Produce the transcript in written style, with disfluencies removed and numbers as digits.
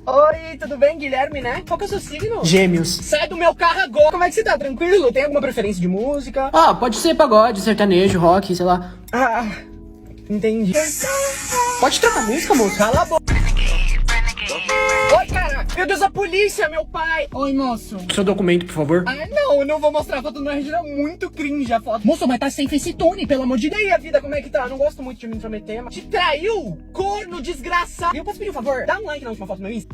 Oi, tudo bem? Guilherme, né? Qual que é o seu signo? Gêmeos. Sai do meu carro agora! Como é que você tá? Tranquilo? Tem alguma preferência de música? Ah, pode ser pagode, sertanejo, rock, sei lá. Ah, entendi. Pode trocar música, moço. Cala a boca! Oi, cara! Meu Deus, a polícia, meu pai! Oi, moço. Seu documento, por favor. Ah, não, eu não vou mostrar a foto do meu registro, é muito cringe a foto. Moço, mas tá sem facetune, pelo amor de Deus. E aí, a vida, como é que tá? Eu não gosto muito de me intrometer, mas... Te traiu? Corno, desgraçado! Eu posso pedir um favor? Dá um like na última foto do meu Insta.